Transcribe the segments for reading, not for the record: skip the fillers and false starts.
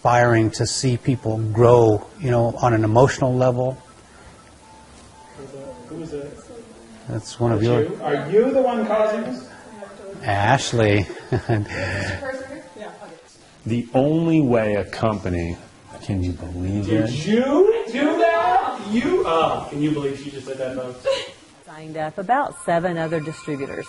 inspiring to see people grow, you know, on an emotional level. Who is it? That's one of yours. Are you the one causing this? Ashley. The only way a company, can you believe it? Did you do that? You? Oh, can you believe she just said that, folks? Signed up about 7 other distributors.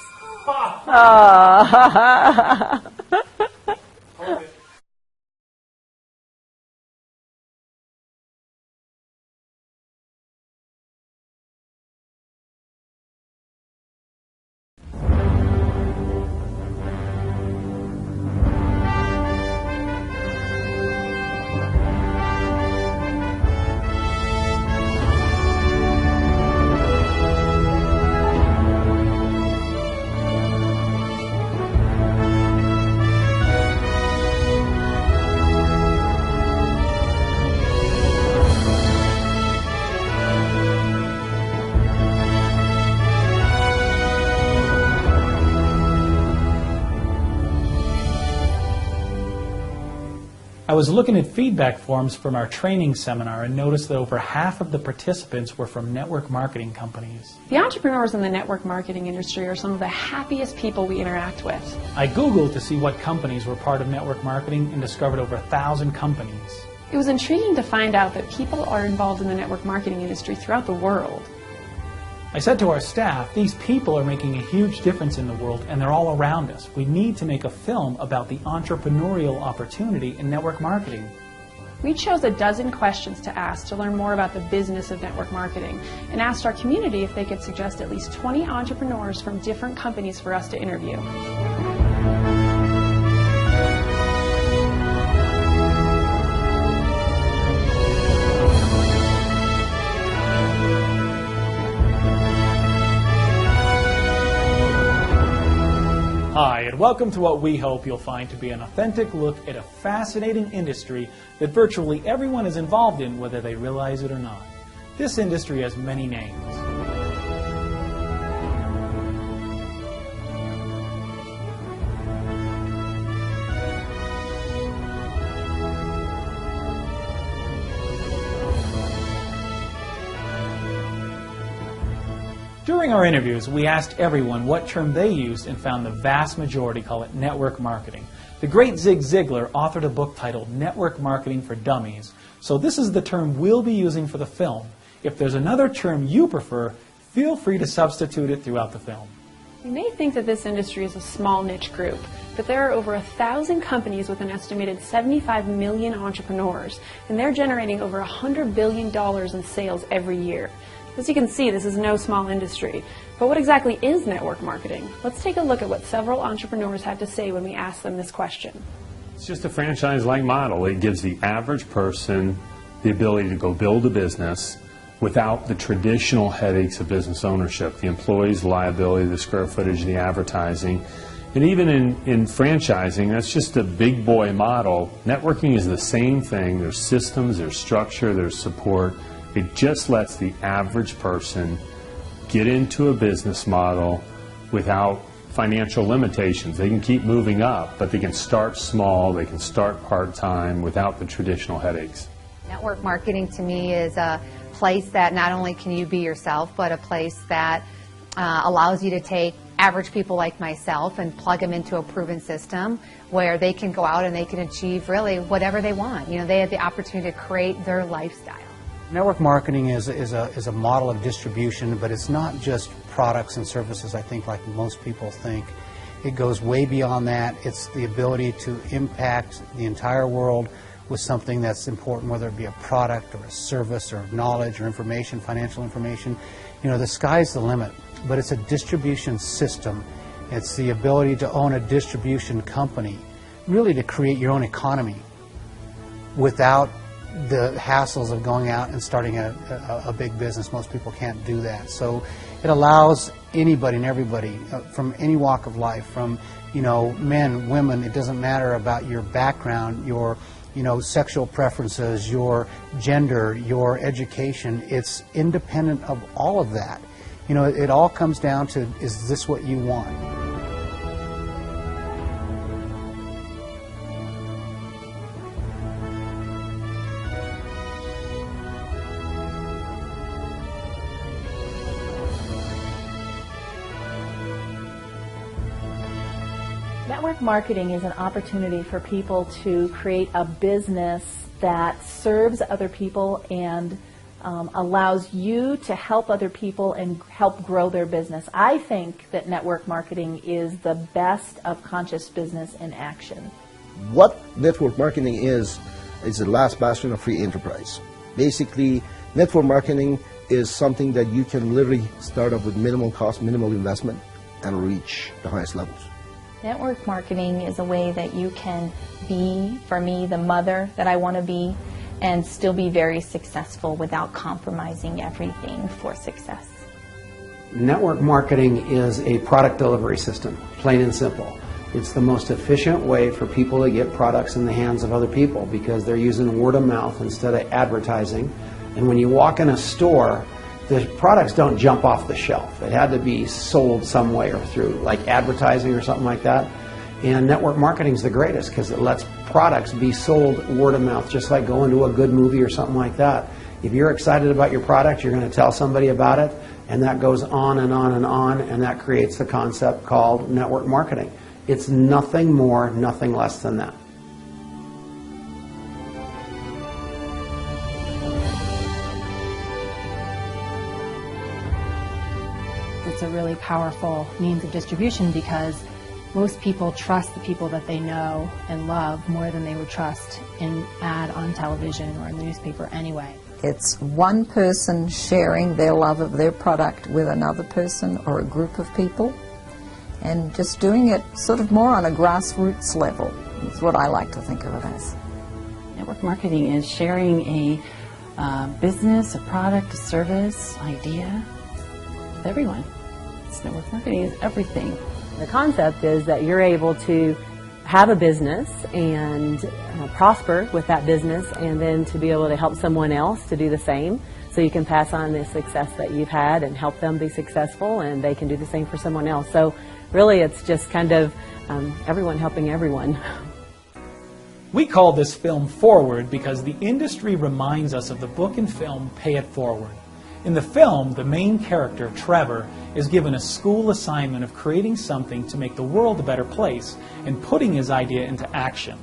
I was looking at feedback forms from our training seminar and noticed that over half of the participants were from network marketing companies. The entrepreneurs in the network marketing industry are some of the happiest people we interact with. I Googled to see what companies were part of network marketing and discovered over 1,000 companies. It was intriguing to find out that people are involved in the network marketing industry throughout the world. I said to our staff, these people are making a huge difference in the world and they're all around us. We need to make a film about the entrepreneurial opportunity in network marketing. We chose a dozen questions to ask to learn more about the business of network marketing and asked our community if they could suggest at least 20 entrepreneurs from different companies for us to interview. Hi, and welcome to what we hope you'll find to be an authentic look at a fascinating industry that virtually everyone is involved in, whether they realize it or not. This industry has many names. During our interviews, we asked everyone what term they used and found the vast majority call it network marketing. The great Zig Ziglar authored a book titled Network Marketing for Dummies, so this is the term we'll be using for the film. If there's another term you prefer, feel free to substitute it throughout the film. You may think that this industry is a small niche group, but there are over 1,000 companies with an estimated 75 million entrepreneurs, and they're generating over $100 billion in sales every year. As you can see, this is no small industry. But what exactly is network marketing? Let's take a look at what several entrepreneurs had to say when we asked them this question. It's just a franchise-like model. It gives the average person the ability to go build a business without the traditional headaches of business ownership, the employees' liability, the square footage, the advertising. And even in franchising, that's just a big boy model. Networking is the same thing. There's systems, there's structure, there's support. It just lets the average person get into a business model without financial limitations. They can keep moving up, but they can start small, they can start part-time without the traditional headaches. Network marketing to me is a place that not only can you be yourself, but a place that allows you to take average people like myself and plug them into a proven system where they can go out and they can achieve really whatever they want. You know, they have the opportunity to create their lifestyle. Network marketing is a model of distribution, but it's not just products and services, I think, like most people think. It goes way beyond that. It's the ability to impact the entire world with something that's important, whether it be a product or a service or knowledge or information, financial information. You know, the sky's the limit, but it's a distribution system. It's the ability to own a distribution company, really to create your own economy without the hassles of going out and starting a big business. Most people can't do that. So it allows anybody and everybody from any walk of life, from, you know, men, women, it doesn't matter about your background, your, you know, sexual preferences, your gender, your education. It's independent of all of that. You know, it all comes down to, is this what you want? Network marketing is an opportunity for people to create a business that serves other people and allows you to help other people and help grow their business. I think that network marketing is the best of conscious business in action. What network marketing is the last bastion of free enterprise. Basically, network marketing is something that you can literally start up with minimal cost, minimal investment, and reach the highest levels. Network marketing is a way that you can be, for me, the mother that I want to be, and still be very successful without compromising everything for success. Network marketing is a product delivery system, plain and simple. It's the most efficient way for people to get products in the hands of other people because they're using word of mouth instead of advertising. And when you walk in a store, the products don't jump off the shelf. It had to be sold some way or through like advertising or something like that. And network marketing is the greatest because it lets products be sold word of mouth, just like going to a good movie or something like that. If you're excited about your product, you're going to tell somebody about it, and that goes on and on and on, and that creates the concept called network marketing. It's nothing more, nothing less than that. It's a really powerful means of distribution because most people trust the people that they know and love more than they would trust an ad on television or in the newspaper anyway. It's one person sharing their love of their product with another person or a group of people, and just doing it sort of more on a grassroots level is what I like to think of it as. Network marketing is sharing a business, a product, a service, idea with everyone. Network marketing is everything. The concept is that you're able to have a business and prosper with that business, and then to be able to help someone else to do the same, so you can pass on the success that you've had and help them be successful, and they can do the same for someone else. So really it's just kind of everyone helping everyone. We call this film Forward because the industry reminds us of the book and film Pay It Forward. In the film, the main character, Trevor, is given a school assignment of creating something to make the world a better place and putting his idea into action.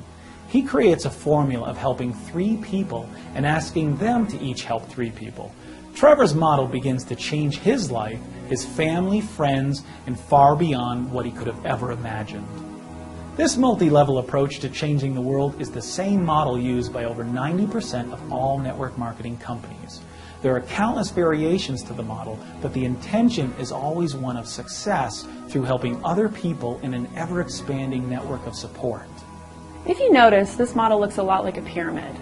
He creates a formula of helping 3 people and asking them to each help 3 people. Trevor's model begins to change his life, his family, friends, and far beyond what he could have ever imagined. This multi-level approach to changing the world is the same model used by over 90% of all network marketing companies. There are countless variations to the model, but the intention is always one of success through helping other people in an ever-expanding network of support. If you notice, this model looks a lot like a pyramid.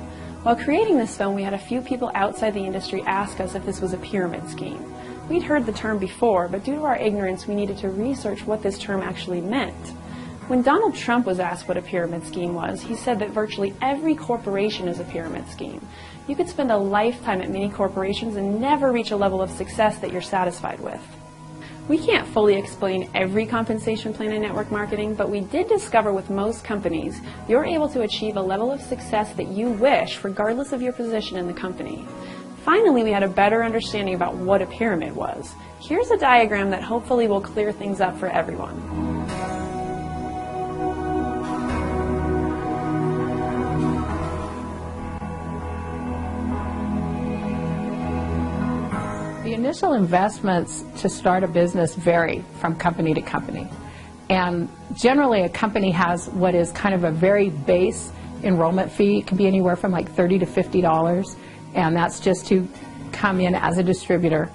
While creating this film, we had a few people outside the industry ask us if this was a pyramid scheme. We'd heard the term before, but due to our ignorance, we needed to research what this term actually meant. When Donald Trump was asked what a pyramid scheme was, he said that virtually every corporation is a pyramid scheme. You could spend a lifetime at many corporations and never reach a level of success that you're satisfied with. We can't fully explain every compensation plan in network marketing, but we did discover with most companies, you're able to achieve a level of success that you wish, regardless of your position in the company. Finally, we had a better understanding about what a pyramid was. Here's a diagram that hopefully will clear things up for everyone. The initial investments to start a business vary from company to company. And generally a company has what is kind of a very base enrollment fee. It can be anywhere from like $30 to $50, and that's just to come in as a distributor.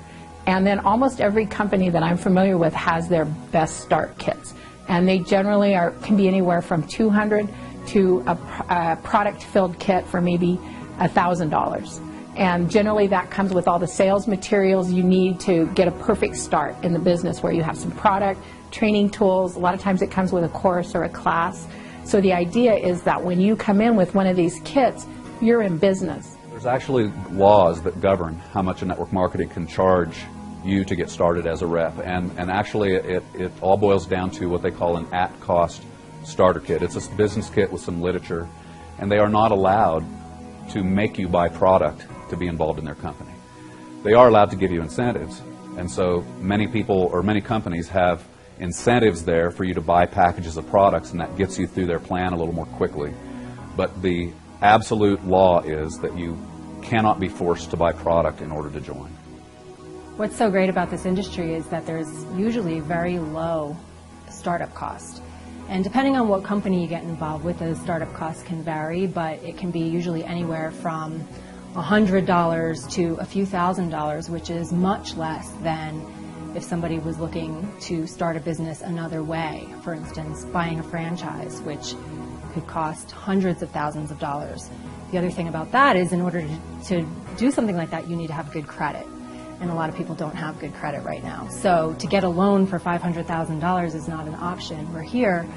And then almost every company that I'm familiar with has their best start kits. And they generally can be anywhere from $200 to a product-filled kit for maybe $1,000. And generally that comes with all the sales materials you need to get a perfect start in the business, where you have some product, training tools. A lot of times it comes with a course or a class. So the idea is that when you come in with one of these kits, you're in business. There's actually laws that govern how much a network marketing can charge you to get started as a rep. And actually it all boils down to what they call an at-cost starter kit. It's a business kit with some literature, and they are not allowed to make you buy product to be involved in their company. They are allowed to give you incentives, and so many people or many companies have incentives there for you to buy packages of products, and that gets you through their plan a little more quickly. But the absolute law is that you cannot be forced to buy product in order to join. What's so great about this industry is that there's usually very low startup cost. And depending on what company you get involved with, those startup costs can vary, but it can be usually anywhere from $100 to a few $1,000s, which is much less than if somebody was looking to start a business another way. For instance, buying a franchise, which could cost hundreds of thousands of dollars. The other thing about that is in order to do something like that, you need to have good credit. And a lot of people don't have good credit right now. So to get a loan for $500,000 is not an option. Where here,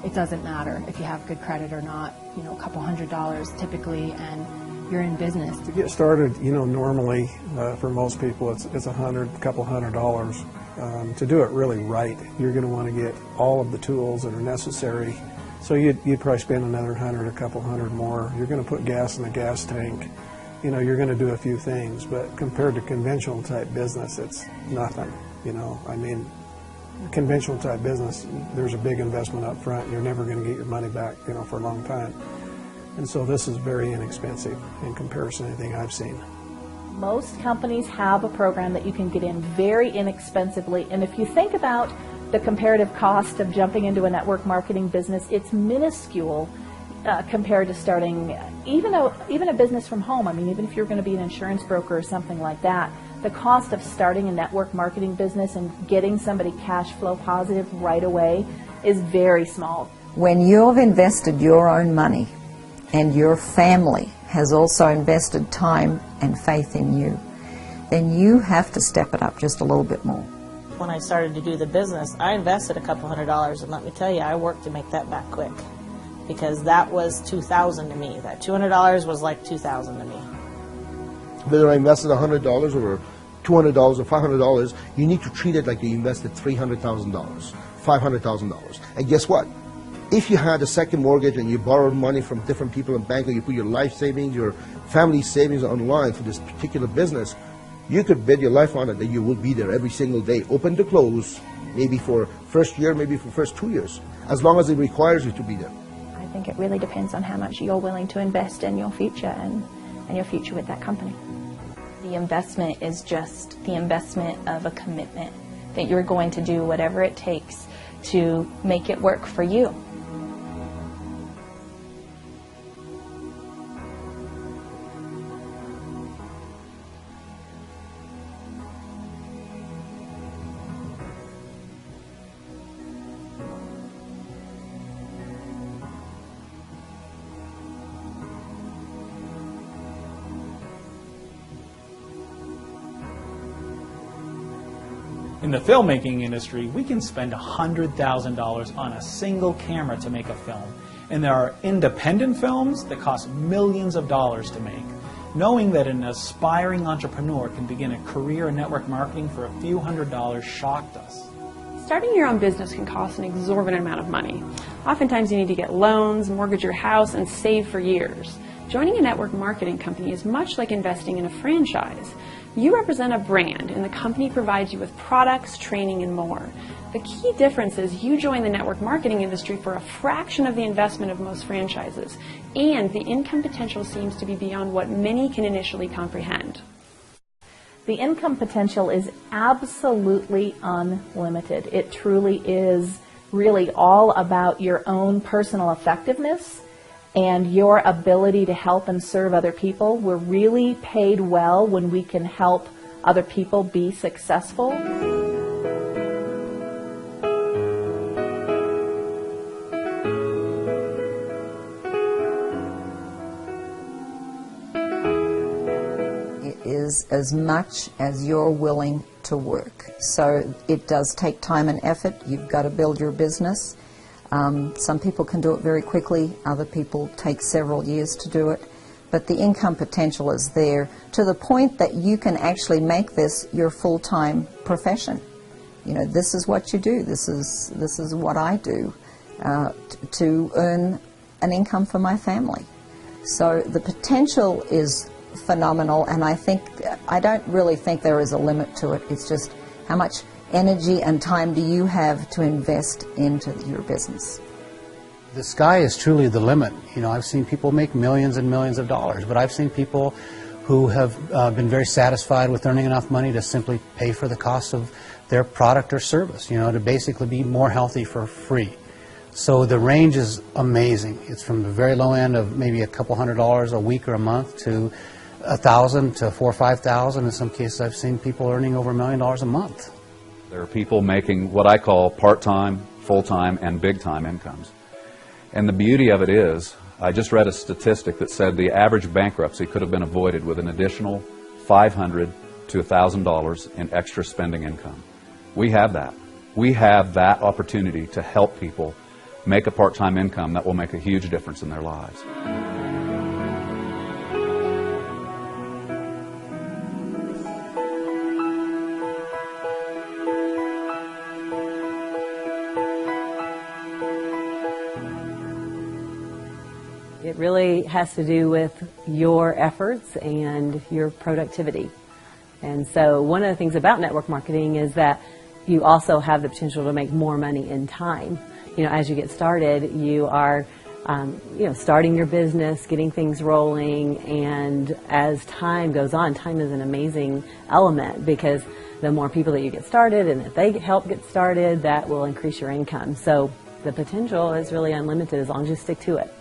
it doesn't matter if you have good credit or not, you know, a couple $100s typically, and you're in business. To get started, you know, normally for most people it's a couple $100. To do it really right, you're going to want to get all of the tools that are necessary. So you'd probably spend another $100, a couple $100 more. You're going to put gas in the gas tank. You know, you're going to do a few things, but compared to conventional type business, it's nothing. You know, I mean, conventional type business, there's a big investment up front. You're never going to get your money back, you know, for a long time. And so this is very inexpensive in comparison to anything I've seen. Most companies have a program that you can get in very inexpensively, and if you think about the comparative cost of jumping into a network marketing business, it's minuscule compared to starting even a business from home. I mean, even if you're going to be an insurance broker or something like that, the cost of starting a network marketing business and getting somebody cash flow positive right away is very small. When you've invested your own money and your family has also invested time and faith in you, then you have to step it up just a little bit more. When I started to do the business, I invested a couple $100, and let me tell you, I worked to make that back quick, because that was $2,000 to me. That $200 was like $2,000 to me. Whether I invested $100 or $200 or $500, you need to treat it like you invested $300,000, $500,000. And guess what? If you had a second mortgage and you borrowed money from different people in bank, or you put your life savings, your family savings online for this particular business, you could bet your life on it that you will be there every single day, open to close, maybe for first year, maybe for first 2 years, as long as it requires you to be there. I think it really depends on how much you're willing to invest in your future and your future with that company. The investment is just the investment of a commitment that you're going to do whatever it takes to make it work for you. In the filmmaking industry, we can spend $100,000 on a single camera to make a film. And there are independent films that cost millions of dollars to make. Knowing that an aspiring entrepreneur can begin a career in network marketing for a few $100s shocked us. Starting your own business can cost an exorbitant amount of money. Oftentimes you need to get loans, mortgage your house, and save for years. Joining a network marketing company is much like investing in a franchise. You represent a brand, and the company provides you with products, training, and more. The key difference is you join the network marketing industry for a fraction of the investment of most franchises, and the income potential seems to be beyond what many can initially comprehend. The income potential is absolutely unlimited. It truly is really all about your own personal effectiveness and your ability to help and serve other people. We're really paid well when we can help other people be successful. It is as much as you're willing to work. So it does take time and effort. You've got to build your business. Some people can do it very quickly, other people take several years to do it, but the income potential is there to the point that you can actually make this your full-time profession. You know, this is what you do, this is what I do to earn an income for my family. So the potential is phenomenal, and I don't really think there is a limit to it. It's just how much energy and time do you have to invest into your business? The sky is truly the limit. You know, I've seen people make millions and millions of dollars, but I've seen people who have been very satisfied with earning enough money to simply pay for the cost of their product or service, you know, to basically be more healthy for free. So the range is amazing. It's from the very low end of maybe a couple $100s a week or a month to $1,000 to $4,000 or $5,000. In some cases, I've seen people earning over $1 million a month. There are people making what I call part-time, full-time, and big-time incomes. And the beauty of it is, I just read a statistic that said the average bankruptcy could have been avoided with an additional $500 to $1,000 in extra spending income. We have that. We have that opportunity to help people make a part-time income that will make a huge difference in their lives. It really has to do with your efforts and your productivity. And so one of the things about network marketing is that you also have the potential to make more money in time. You know, as you get started, you are starting your business, getting things rolling, and as time goes on, time is an amazing element because the more people that you get started and if they help get started, that will increase your income. So the potential is really unlimited as long as you stick to it.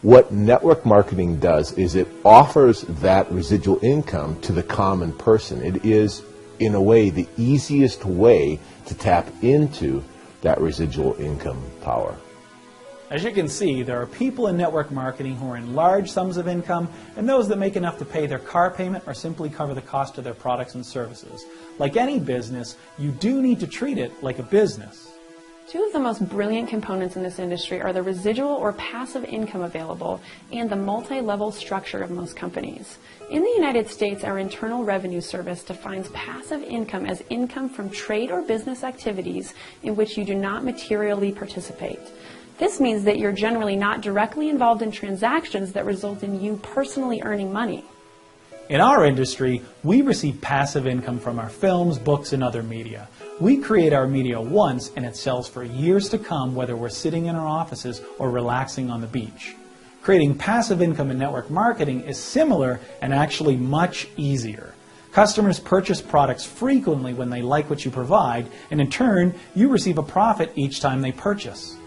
What network marketing does is it offers that residual income to the common person. It is, in a way, the easiest way to tap into that residual income power. As you can see, there are people in network marketing who are in large sums of income and those that make enough to pay their car payment or simply cover the cost of their products and services. Like any business, you do need to treat it like a business. Two of the most brilliant components in this industry are the residual or passive income available and the multi-level structure of most companies. In the United States, our Internal Revenue Service defines passive income as income from trade or business activities in which you do not materially participate. This means that you're generally not directly involved in transactions that result in you personally earning money. In our industry, we receive passive income from our films, books, and other media. We create our media once and it sells for years to come, whether we're sitting in our offices or relaxing on the beach. Creating passive income in network marketing is similar and actually much easier. Customers purchase products frequently when they like what you provide, and in turn, you receive a profit each time they purchase.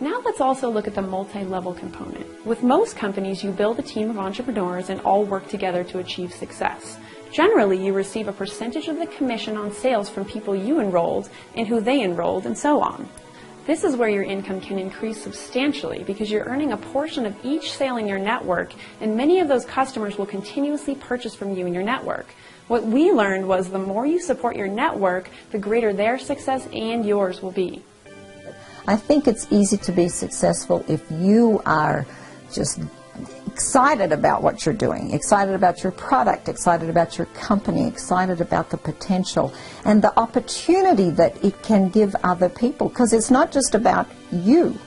Now let's also look at the multi-level component. With most companies, you build a team of entrepreneurs and all work together to achieve success. Generally, you receive a percentage of the commission on sales from people you enrolled and who they enrolled, and so on. This is where your income can increase substantially because you're earning a portion of each sale in your network, and many of those customers will continuously purchase from you in your network. What we learned was the more you support your network, the greater their success and yours will be. I think it's easy to be successful if you are just excited about what you're doing, excited about your product, excited about your company, excited about the potential and the opportunity that it can give other people. Because it's not just about you,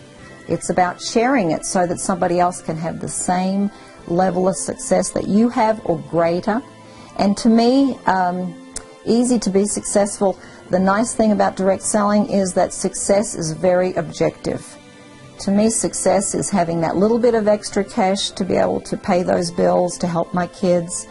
it's about sharing it so that somebody else can have the same level of success that you have or greater. And to me, easy to be successful. The nice thing about direct selling is that success is very objective. To me, success is having that little bit of extra cash to be able to pay those bills, to help my kids,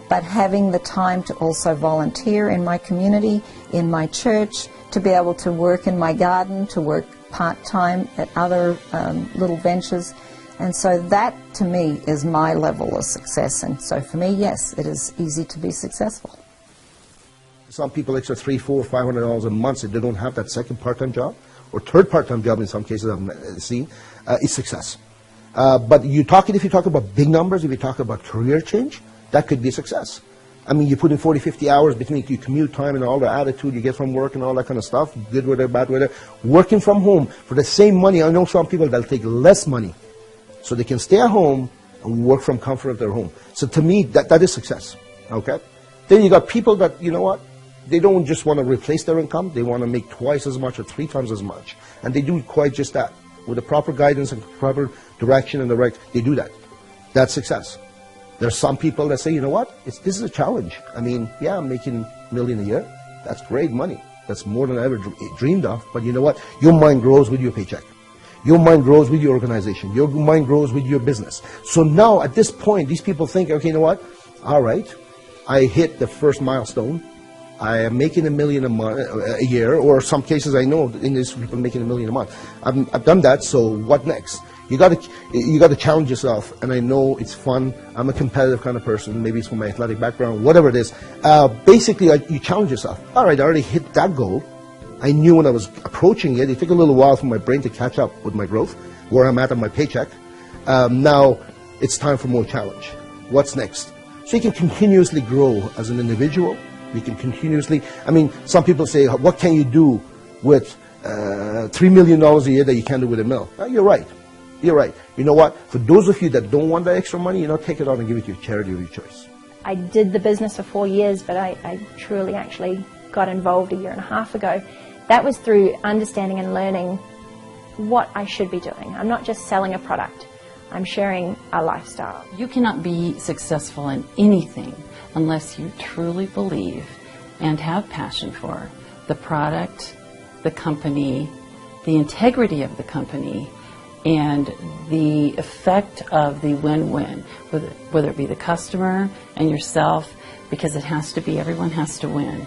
but having the time to also volunteer in my community, in my church, to be able to work in my garden, to work part-time at other little ventures. And so that, to me, is my level of success. And so for me, yes, it is easy to be successful. Some people extra $300, $400, $500 a month if they don't have that second part-time job, or third part-time job in some cases I've seen, is success. But if you talk about big numbers, if you talk about career change, that could be a success. I mean, you put in 40, 50 hours between your commute time and all the attitude you get from work and all that kind of stuff, good weather, bad weather, working from home for the same money. I know some people that'll take less money so they can stay at home and work from comfort of their home. So to me, that is success, okay? Then you got people that, you know what, they don't just want to replace their income, they want to make twice as much or 3 times as much. And they do quite just that. With the proper guidance and proper direction and they do that. That's success. There's some people that say, you know what, this is a challenge. I mean, yeah, I'm making $1 million a year, That's great money. That's more than I ever dreamed of. But you know what? Your mind grows with your paycheck. Your mind grows with your organization. Your mind grows with your business. So now at this point, these people think, okay, you know what? All right, I hit the first milestone. I am making $1 million a year, or some cases I know in this people making $1 million a month. I've done that. So what next? You got to challenge yourself, and I know it's fun. I'm a competitive kind of person. Maybe it's from my athletic background, whatever it is. Basically, you challenge yourself. All right, I already hit that goal. I knew when I was approaching it. It took a little while for my brain to catch up with my growth, where I'm at on my paycheck. Now it's time for more challenge. What's next? So you can continuously grow as an individual. You can continuously, I mean, some people say, what can you do with $3 million a year that you can't do with $1 million? You're right. You're right. You know what? For those of you that don't want that extra money, take it out and give it to your charity of your choice. I did the business for 4 years, but I truly actually got involved 1.5 years ago. That was through understanding and learning what I should be doing. I'm not just selling a product. I'm sharing a lifestyle. You cannot be successful in anything unless you truly believe and have passion for the product, the company, the integrity of the company, and the effect of the win-win, whether it be the customer and yourself, because it has to be, everyone has to win.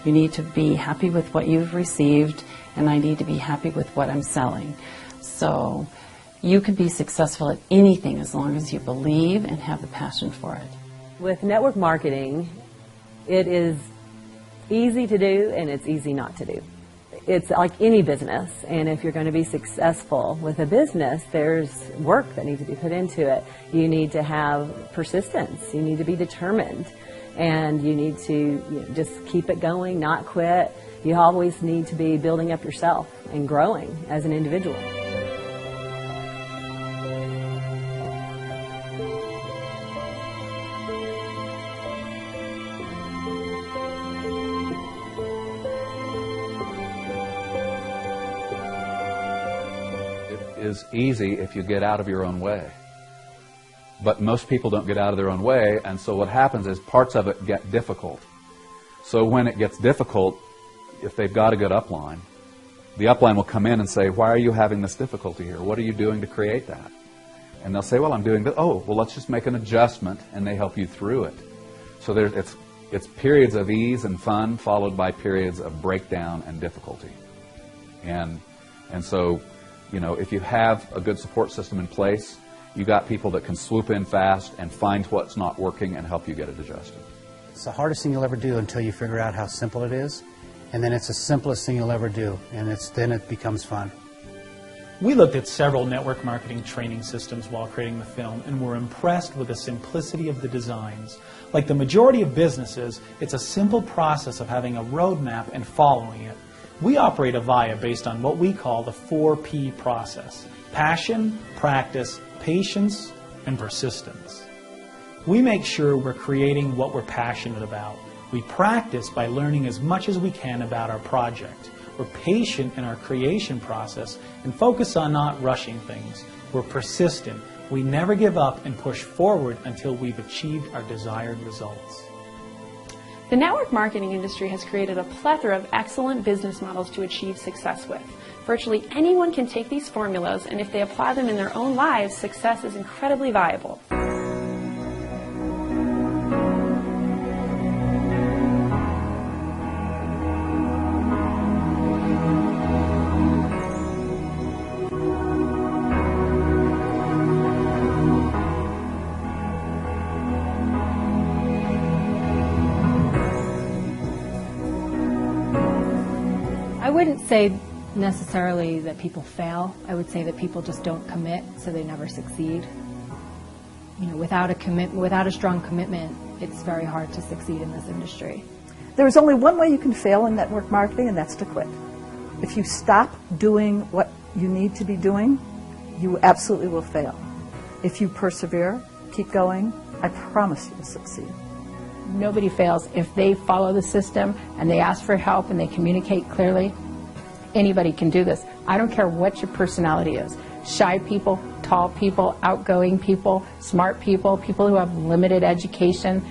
You need to be happy with what you've received, and I need to be happy with what I'm selling. So you can be successful at anything as long as you believe and have the passion for it. With network marketing, it is easy to do and it's easy not to do. It's like any business, and if you're going to be successful with a business, there's work that needs to be put into it. You need to have persistence. You need to be determined, and you need to just keep it going, not quit. You always need to be building up yourself and growing as an individual. Is easy if you get out of your own way. But most people don't get out of their own way, and so what happens is parts of it get difficult. So when it gets difficult, if they've got a good upline, the upline will come in and say, why are you having this difficulty here? What are you doing to create that? And they'll say, well, I'm doing this. Oh, well, let's just make an adjustment, and they help you through it. So it's periods of ease and fun followed by periods of breakdown and difficulty. And so, if you have a good support system in place, you got people that can swoop in fast and find what's not working and help you get it adjusted. It's the hardest thing you'll ever do until you figure out how simple it is, and then it's the simplest thing you'll ever do, and then it becomes fun. We looked at several network marketing training systems while creating the film and were impressed with the simplicity of the designs. Like the majority of businesses, it's a simple process of having a roadmap and following it. We operate Avaya based on what we call the 4P process: passion, practice, patience, and persistence. We make sure we're creating what we're passionate about. We practice by learning as much as we can about our project. We're patient in our creation process and focus on not rushing things. We're persistent. We never give up and push forward until we've achieved our desired results. The network marketing industry has created a plethora of excellent business models to achieve success with. Virtually anyone can take these formulas, and if they apply them in their own lives, success is incredibly viable. I wouldn't say necessarily that people fail. I would say that people just don't commit, so they never succeed. Without a strong commitment, it's very hard to succeed in this industry. There's only one way you can fail in network marketing, and that's to quit. If you stop doing what you need to be doing, you absolutely will fail. If you persevere, keep going, I promise you'll succeed. Nobody fails if they follow the system and they ask for help and they communicate clearly. Anybody can do this. I don't care what your personality is. Shy people, tall people, outgoing people, smart people, people who have limited education.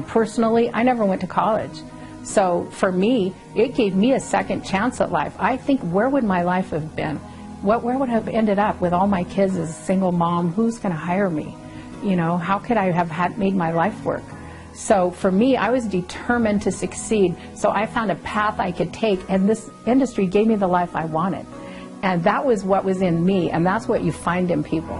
Personally, I never went to college, So for me, it gave me a second chance at life. I think, where would my life have been? Where would I have ended up with all my kids as a single mom? Who's going to hire me? You know, how could I have made my life work? So for me, I was determined to succeed. So I found a path I could take, and this industry gave me the life I wanted. And that was what was in me, and that's what you find in people.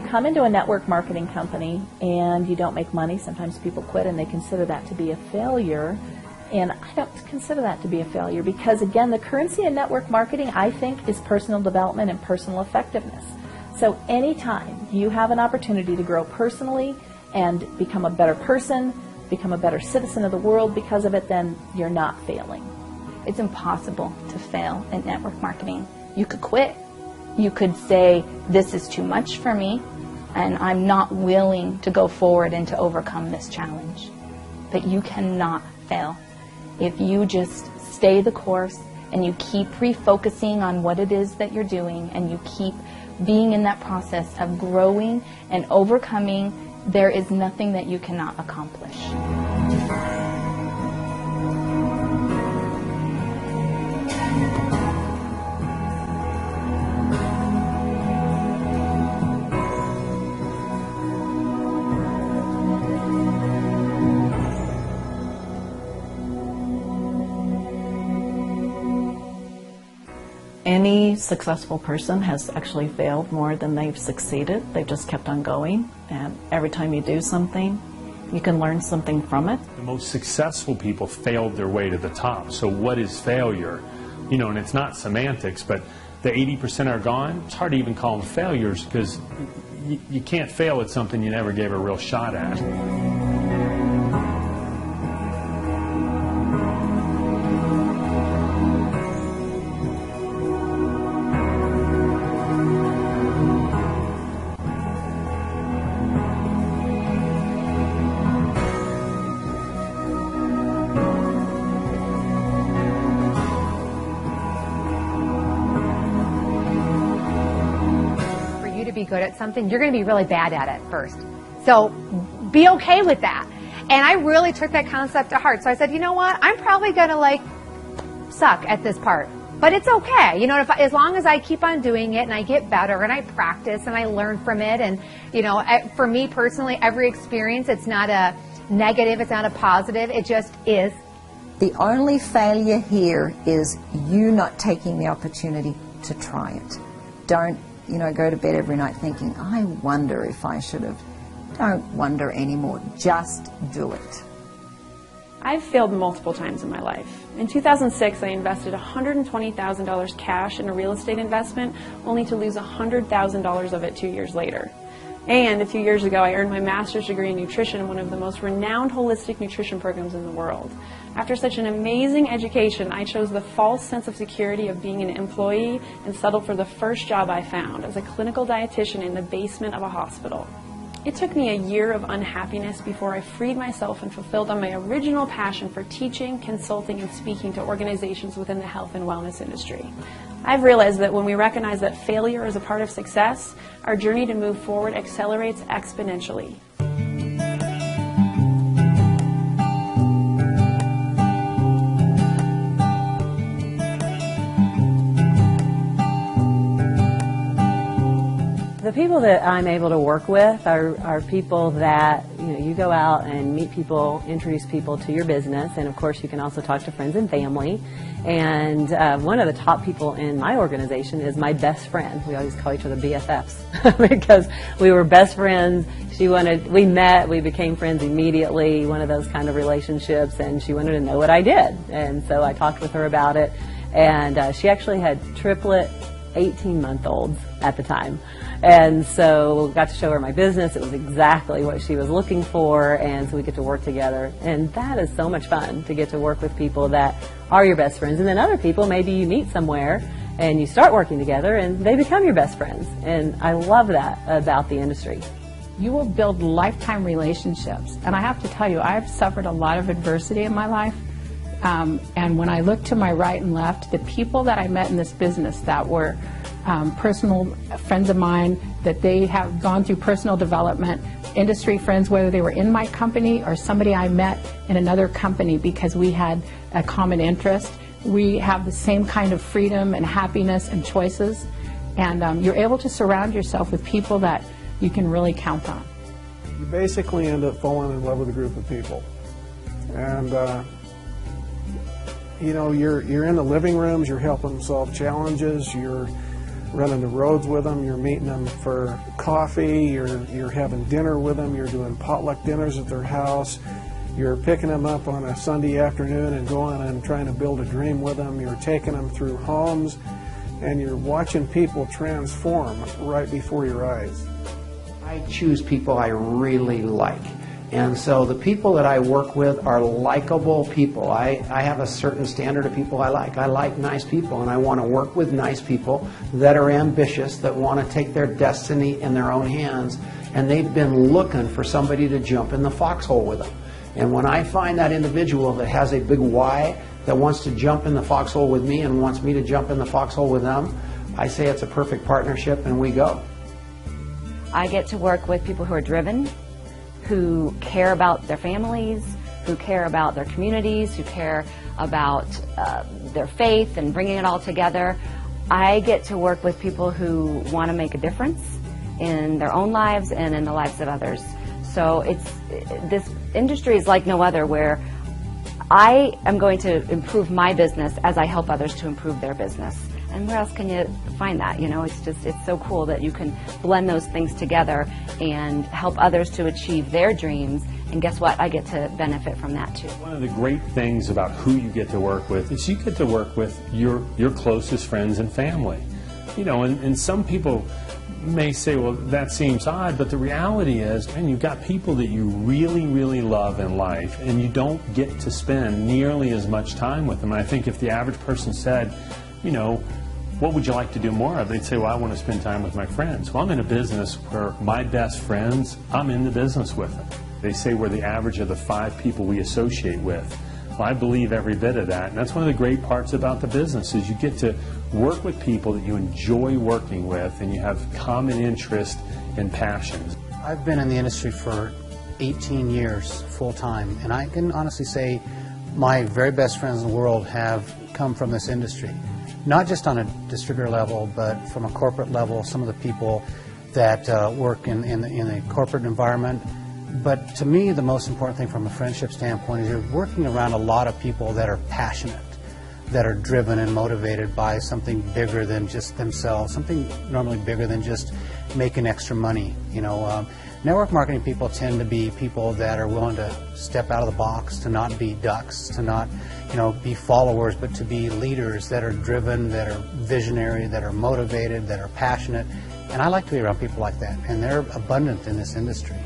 Come into a network marketing company and you don't make money, sometimes people quit and they consider that to be a failure. And I don't consider that to be a failure because, again, the currency in network marketing, I think, is personal development and personal effectiveness. So anytime you have an opportunity to grow personally and become a better person, become a better citizen of the world because of it, then you're not failing. It's impossible to fail in network marketing. You could quit. You could say, this is too much for me, and I'm not willing to go forward and to overcome this challenge. But you cannot fail. If you just stay the course and you keep refocusing on what it is that you're doing and you keep being in that process of growing and overcoming, there is nothing that you cannot accomplish. Any successful person has actually failed more than they've succeeded. They've just kept on going, and every time you do something, you can learn something from it. The most successful people failed their way to the top. So what is failure? You know, and it's not semantics, but the 80% are gone. It's hard to even call them failures because you can't fail at something you never gave a real shot at. Good at something, you're going to be really bad at it first. So be okay with that. And I really took that concept to heart. So I said, you know what? I'm probably going to suck at this part. But it's okay. You know, as long as I keep on doing it and I get better and I practice and I learn from it. And, you know, for me personally, every experience, it's not a negative, it's not a positive. It just is. The only failure here is you not taking the opportunity to try it. Don't go to bed every night thinking, I wonder if I should have. Don't wonder anymore. Just do it. I've failed multiple times in my life. In 2006, I invested $120,000 cash in a real estate investment, only to lose $100,000 of it 2 years later. And a few years ago, I earned my master's degree in nutrition in one of the most renowned holistic nutrition programs in the world. After such an amazing education, I chose the false sense of security of being an employee and settled for the first job I found as a clinical dietitian in the basement of a hospital. It took me a year of unhappiness before I freed myself and fulfilled on my original passion for teaching, consulting, and speaking to organizations within the health and wellness industry. I've realized that when we recognize that failure is a part of success, our journey to move forward accelerates exponentially. The people that I'm able to work with are people that, you go out and meet people, introduce people to your business, and of course you can also talk to friends and family. And one of the top people in my organization is my best friend. We always call each other BFFs because we were best friends. We met, we became friends immediately, one of those kind of relationships, and she wanted to know what I did. And so I talked with her about it, and she actually had triplet 18-month-olds at the time. And so got to show her my business. It was exactly what she was looking for, and so we get to work together. And that is so much fun, to get to work with people that are your best friends. And then other people maybe you meet somewhere and you start working together and they become your best friends. And I love that about the industry. You will build lifetime relationships. And I have to tell you, I've suffered a lot of adversity in my life. And when I look to my right and left, the people that I met in this business that were personal friends of mine, that they have gone through personal development, industry friends, whether they were in my company or somebody I met in another company because we had a common interest. We have the same kind of freedom and happiness and choices. And you're able to surround yourself with people that you can really count on. You basically end up falling in love with a group of people. And you know, you're in the living rooms, you're helping them solve challenges, you're running the roads with them, you're meeting them for coffee, you're having dinner with them, you're doing potluck dinners at their house, you're picking them up on a Sunday afternoon and going and trying to build a dream with them, you're taking them through homes, and you're watching people transform right before your eyes. I choose people I really like. And so the people that I work with are likable people. I have a certain standard of people I like. I like nice people, and I want to work with nice people that are ambitious, that want to take their destiny in their own hands, and they've been looking for somebody to jump in the foxhole with them. And when I find that individual that has a big why, that wants to jump in the foxhole with me and wants me to jump in the foxhole with them, I say it's a perfect partnership, and we go. I get to work with people who are driven, who care about their families, who care about their communities, who care about their faith and bringing it all together. I get to work with people who want to make a difference in their own lives and in the lives of others. So this industry is like no other, where I am going to improve my business as I help others to improve their business. And where else can you find that? You know, it's so cool that you can blend those things together and help others to achieve their dreams. And guess what? I get to benefit from that too. One of the great things about who you get to work with is you get to work with your closest friends and family. You know, and some people may say, well, that seems odd, but the reality is, man, you've got people that you really, really love in life, and you don't get to spend nearly as much time with them. And I think if the average person said, you know, what would you like to do more of? They'd say, well, I want to spend time with my friends. Well, I'm in a business where my best friends, I'm in the business with them. They say we're the average of the 5 people we associate with. Well, I believe every bit of that. And that's one of the great parts about the business is you get to work with people that you enjoy working with and you have common interest and passions. I've been in the industry for 18 years full time, and I can honestly say my very best friends in the world have come from this industry. Not just on a distributor level, but from a corporate level, some of the people that work in the corporate environment. But to me, the most important thing from a friendship standpoint is you're working around a lot of people that are passionate, that are driven and motivated by something bigger than just themselves, something normally bigger than just making extra money. You know, network marketing people tend to be people that are willing to step out of the box, to not be ducks, to not, you know, be followers, but to be leaders that are driven, that are visionary, that are motivated, that are passionate. And I like to be around people like that, and they're abundant in this industry.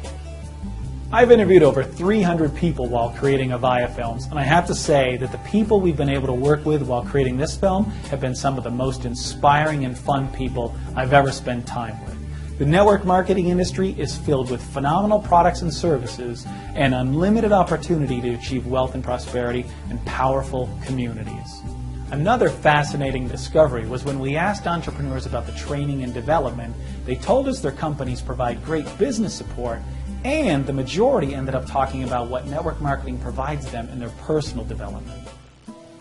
I've interviewed over 300 people while creating Avaya films, and I have to say that the people we've been able to work with while creating this film have been some of the most inspiring and fun people I've ever spent time with. The network marketing industry is filled with phenomenal products and services and unlimited opportunity to achieve wealth and prosperity and powerful communities. Another fascinating discovery was when we asked entrepreneurs about the training and development. They told us their companies provide great business support, and the majority ended up talking about what network marketing provides them in their personal development.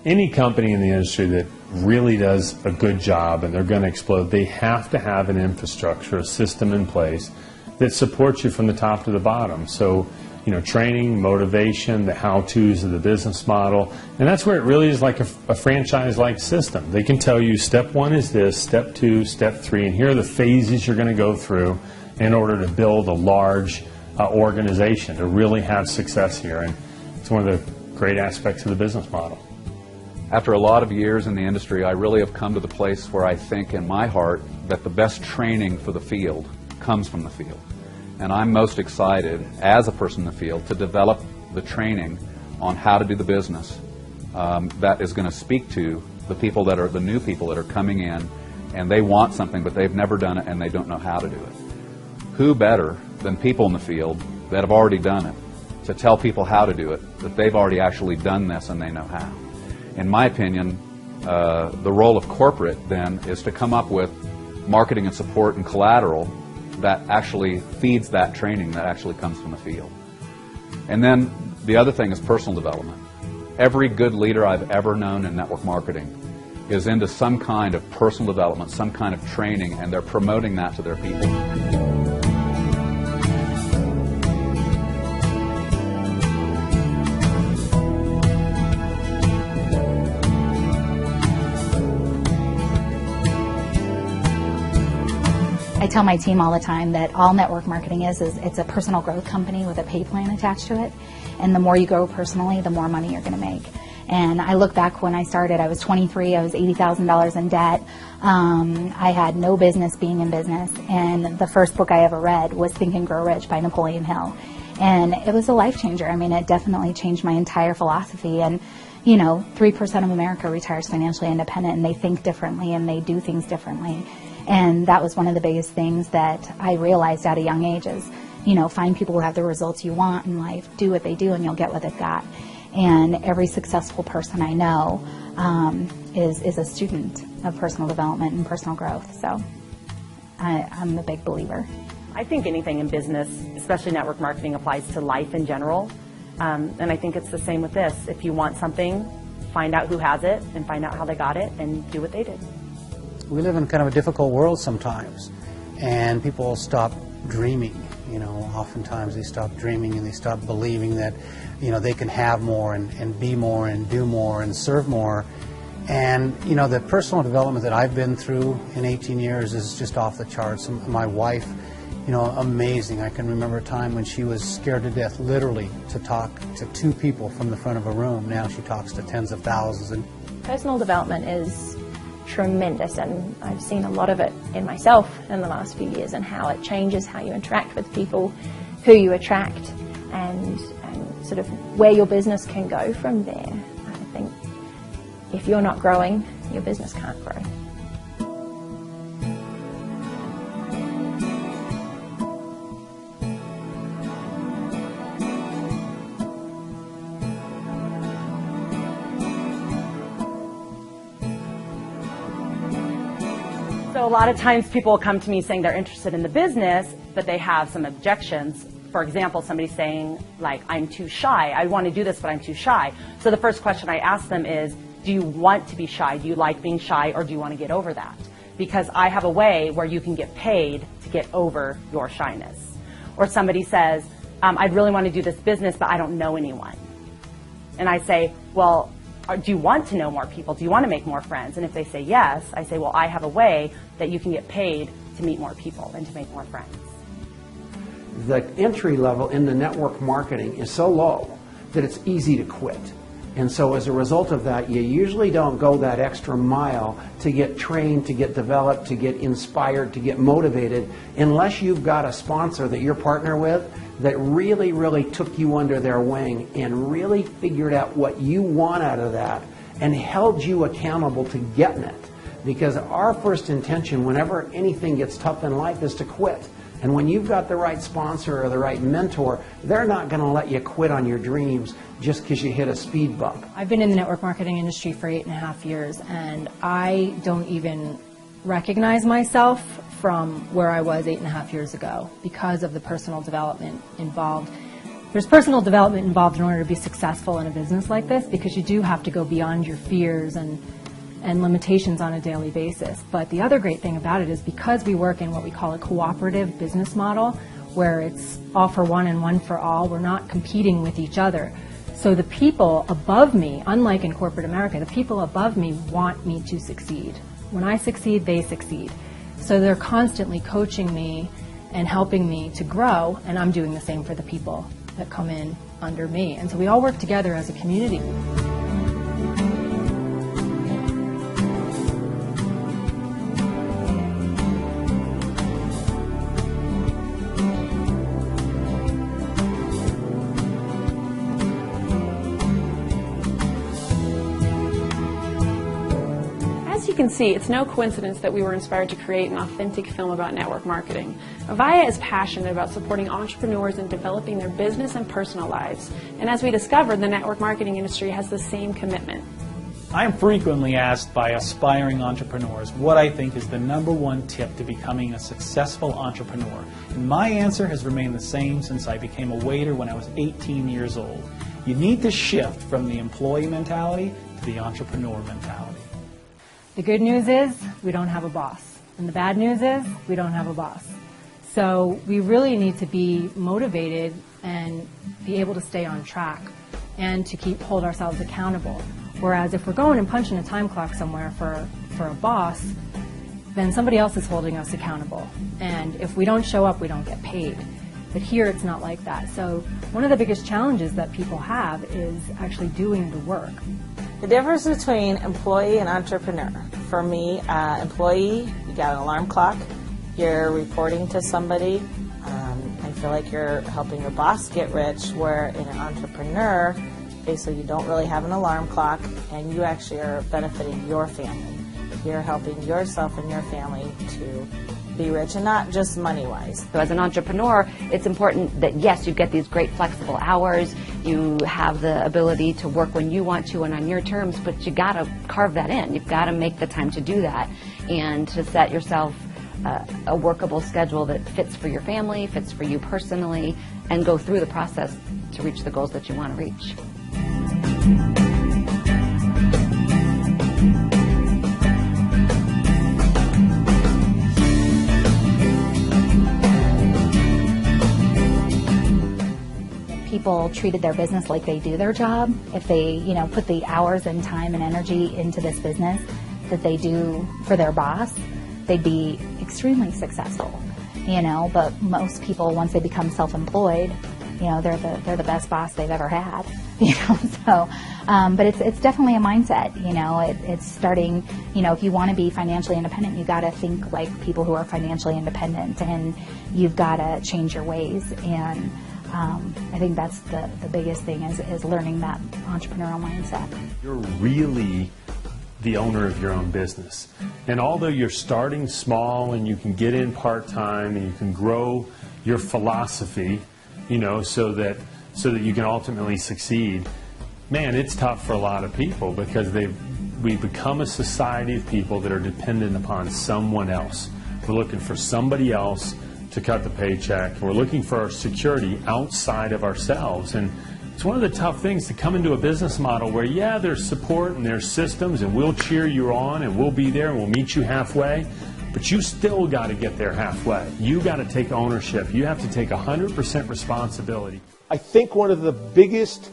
Any company in the industry that really does a good job and they're going to explode, they have to have an infrastructure, a system in place that supports you from the top to the bottom. So, you know, training, motivation, the how-tos of the business model, and that's where it really is like a franchise-like system. They can tell you step 1 is this, step 2, step 3, and here are the phases you're going to go through in order to build a large organization, to really have success here. And it's one of the great aspects of the business model. After a lot of years in the industry, I really have come to the place where I think in my heart that the best training for the field comes from the field. And I'm most excited as a person in the field to develop the training on how to do the business that is going to speak to the people that are the new people that are coming in, and they want something, but they've never done it and they don't know how to do it. Who better than people in the field that have already done it to tell people how to do it, that they've already actually done this and they know how? In my opinion, the role of corporate then is to come up with marketing and support and collateral that actually feeds that training that actually comes from the field. And then the other thing is personal development. Every good leader I've ever known in network marketing is into some kind of personal development, some kind of training, and they're promoting that to their people. I tell my team all the time that all network marketing is it's a personal growth company with a pay plan attached to it. And the more you grow personally, the more money you're going to make. And I look back when I started, I was 23, I was $80,000 in debt. I had no business being in business. And the first book I ever read was Think and Grow Rich by Napoleon Hill. And it was a life changer. I mean, it definitely changed my entire philosophy. And, you know, 3% of America retires financially independent, and they think differently and they do things differently. And that was one of the biggest things that I realized at a young age is, you know, find people who have the results you want in life, do what they do, and you'll get what they've got. And every successful person I know is a student of personal development and personal growth. So I'm a big believer. I think anything in business, especially network marketing, applies to life in general. And I think it's the same with this. If you want something, find out who has it and find out how they got it and do what they did. We live in kind of a difficult world sometimes, and people stop dreaming. You know, oftentimes they stop dreaming and they stop believing that, you know, they can have more and be more and do more and serve more. And, you know, the personal development that I've been through in 18 years is just off the charts. My wife, you know, amazing. I can remember a time when she was scared to death, literally, to talk to 2 people from the front of a room. Now she talks to tens of thousands. And personal development is tremendous, and I've seen a lot of it in myself in the last few years, and how it changes how you interact with people, who you attract, and sort of where your business can go from there. I think if you're not growing, your business can't grow. So a lot of times people will come to me saying they're interested in the business, but they have some objections. For example, somebody's saying, like, I'm too shy. I want to do this, but I'm too shy. So the first question I ask them is, do you want to be shy? Do you like being shy, or do you want to get over that? Because I have a way where you can get paid to get over your shyness. Or somebody says, I'd really want to do this business, but I don't know anyone. And I say, well, do you want to know more people? Do you want to make more friends? And if they say yes, I say, well, I have a way that you can get paid to meet more people and to make more friends. The entry level in the network marketing is so low that it's easy to quit. And so as a result of that, you usually don't go that extra mile to get trained, to get developed, to get inspired, to get motivated, unless you've got a sponsor that you're partner with that really took you under their wing and really figured out what you want out of that and held you accountable to getting it. Because our first intention whenever anything gets tough in life is to quit. And when you've got the right sponsor or the right mentor, they're not going to let you quit on your dreams just because you hit a speed bump. I've been in the network marketing industry for 8.5 years, and I don't even recognize myself from where I was 8.5 years ago because of the personal development involved. There's personal development involved in order to be successful in a business like this, because you do have to go beyond your fears and limitations on a daily basis. But the other great thing about it is because we work in what we call a cooperative business model, where it's all for one and one for all, we're not competing with each other. So the people above me, unlike in corporate America, the people above me want me to succeed. When I succeed, they succeed. So they're constantly coaching me and helping me to grow, and I'm doing the same for the people that come in under me. And so we all work together as a community. you can see, it's no coincidence that we were inspired to create an authentic film about network marketing. Avaya is passionate about supporting entrepreneurs in developing their business and personal lives. And as we discovered, the network marketing industry has the same commitment. I am frequently asked by aspiring entrepreneurs what I think is the #1 tip to becoming a successful entrepreneur. And my answer has remained the same since I became a waiter when I was 18 years old. You need to shift from the employee mentality to the entrepreneur mentality. The good news is we don't have a boss. And the bad news is we don't have a boss. So we really need to be motivated and be able to stay on track and to hold ourselves accountable. Whereas if we're going and punching a time clock somewhere for a boss, then somebody else is holding us accountable. And if we don't show up, we don't get paid. But here it's not like that. So one of the biggest challenges that people have is actually doing the work. The difference between employee and entrepreneur. For me, employee, you got an alarm clock, you're reporting to somebody. I feel like you're helping your boss get rich, where in an entrepreneur, basically you don't really have an alarm clock and you actually are benefiting your family. You're helping yourself and your family to be rich, and not just money-wise. So as an entrepreneur, it's important that, yes, you get these great flexible hours, you have the ability to work when you want to and on your terms, but you got to carve that in. You've got to make the time to do that and to set yourself a workable schedule that fits for your family, fits for you personally, and go through the process to reach the goals that you want to reach. People treated their business like they do their job, if they, put the hours and time and energy into this business that they do for their boss, they'd be extremely successful, but most people, once they become self-employed, they're the best boss they've ever had, so, but it's definitely a mindset, it's starting, if you want to be financially independent, you got to think like people who are financially independent, and you've got to change your ways, and I think that's the biggest thing is learning that entrepreneurial mindset. You're really the owner of your own business. And although you're starting small and you can get in part-time and you can grow your philosophy, so that you can ultimately succeed, man, it's tough for a lot of people because we become a society of people that are dependent upon someone else. We're looking for somebody else to cut the paycheck. We're looking for our security outside of ourselves. And it's one of the tough things to come into a business model where, yeah, there's support and there's systems and we'll cheer you on and we'll be there and we'll meet you halfway, but you still got to get there halfway. You got to take ownership. You have to take 100% responsibility. I think one of the biggest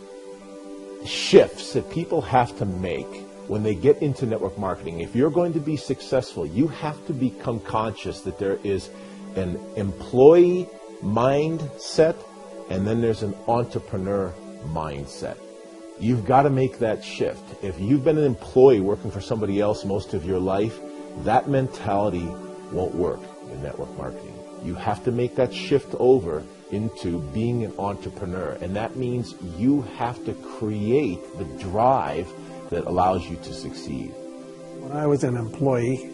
shifts that people have to make when they get into network marketing, if you're going to be successful, you have to become conscious that there is an employee mindset and then there's an entrepreneur mindset. You've got to make that shift. If you've been an employee working for somebody else most of your life, that mentality won't work in network marketing. You have to make that shift over into being an entrepreneur, and that means you have to create the drive that allows you to succeed. When I was an employee,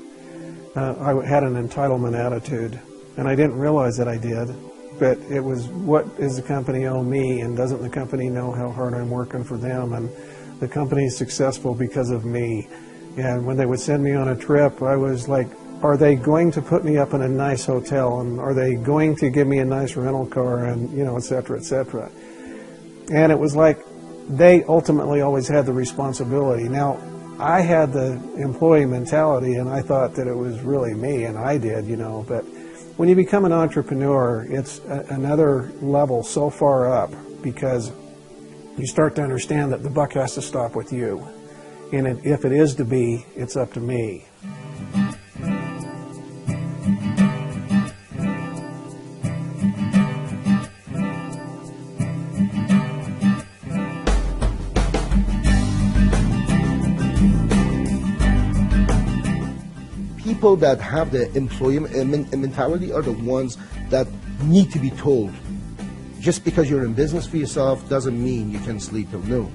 I had an entitlement attitude. And I didn't realize that I did, but it was, what does the company owe me, and doesn't the company know how hard I'm working for them, and the company's successful because of me. And when they would send me on a trip, I was like, are they going to put me up in a nice hotel, and are they going to give me a nice rental car, and et cetera, et cetera. And it was like they ultimately always had the responsibility. Now, I had the employee mentality, and I thought that it was really me, and I did, but when you become an entrepreneur, it's another level so far up, because you start to understand that the buck has to stop with you. And if it is to be, it's up to me. People that have the employee mentality are the ones that need to be told. Just because you're in business for yourself doesn't mean you can sleep till noon.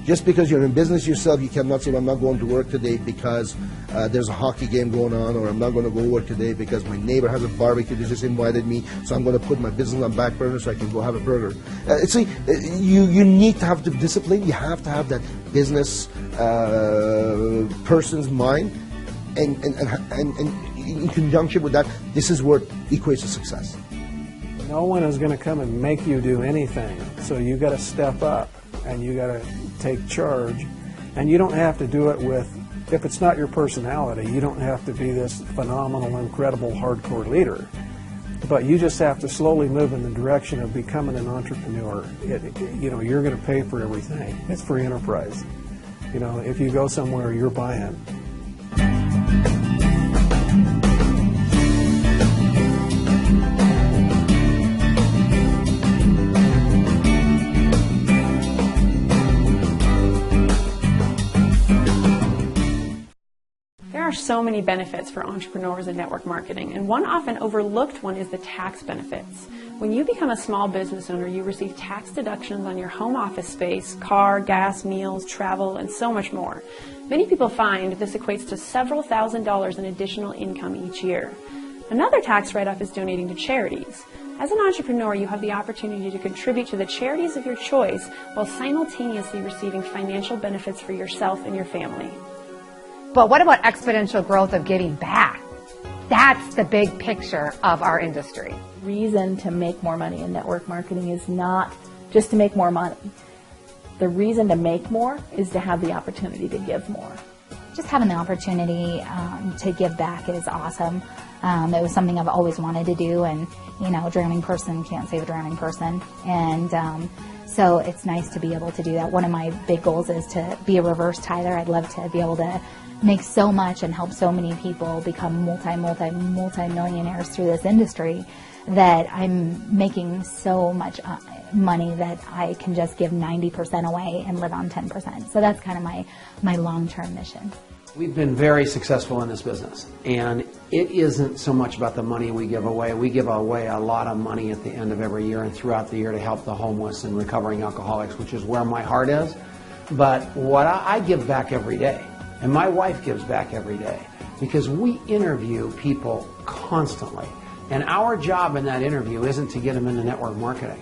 Just because you're in business yourself, you cannot say, well, I'm not going to work today because there's a hockey game going on, or I'm not going to go to work today because my neighbor has a barbecue, they just invited me, so I'm going to put my business on back burner so I can go have a burger. You need to have the discipline, you have to have that business person's mind, and in conjunction with that, this is what equates to success. No one is going to come and make you do anything, so you got to step up and you got to take charge, and you don't have to do it with, if it's not your personality, you don't have to be this phenomenal, incredible, hardcore leader, but you just have to slowly move in the direction of becoming an entrepreneur. You're going to pay for everything. It's free enterprise. If you go somewhere, you're buying. There are so many benefits for entrepreneurs in network marketing, and one often overlooked one is the tax benefits. When you become a small business owner, you receive tax deductions on your home office space, car, gas, meals, travel, and so much more. Many people find this equates to several $1,000s in additional income each year. Another tax write-off is donating to charities. As an entrepreneur, you have the opportunity to contribute to the charities of your choice while simultaneously receiving financial benefits for yourself and your family. But what about exponential growth of giving back? That's the big picture of our industry. Reason to make more money in network marketing is not just to make more money. The reason to make more is to have the opportunity to give more. Just having the opportunity to give back is awesome. It was something I've always wanted to do, and a drowning person can't save a drowning person. And so it's nice to be able to do that. One of my big goals is to be a reverse tither. I'd love to be able to make so much and help so many people become multi-millionaires through this industry that I'm making so much money that I can just give 90% away and live on 10%. So that's kind of my long-term mission. We've been very successful in this business, and it isn't so much about the money we give away. We give away a lot of money at the end of every year and throughout the year to help the homeless and recovering alcoholics, which is where my heart is. But what I give back every day, and my wife gives back every day, because we interview people constantly. And our job in that interview isn't to get them into network marketing.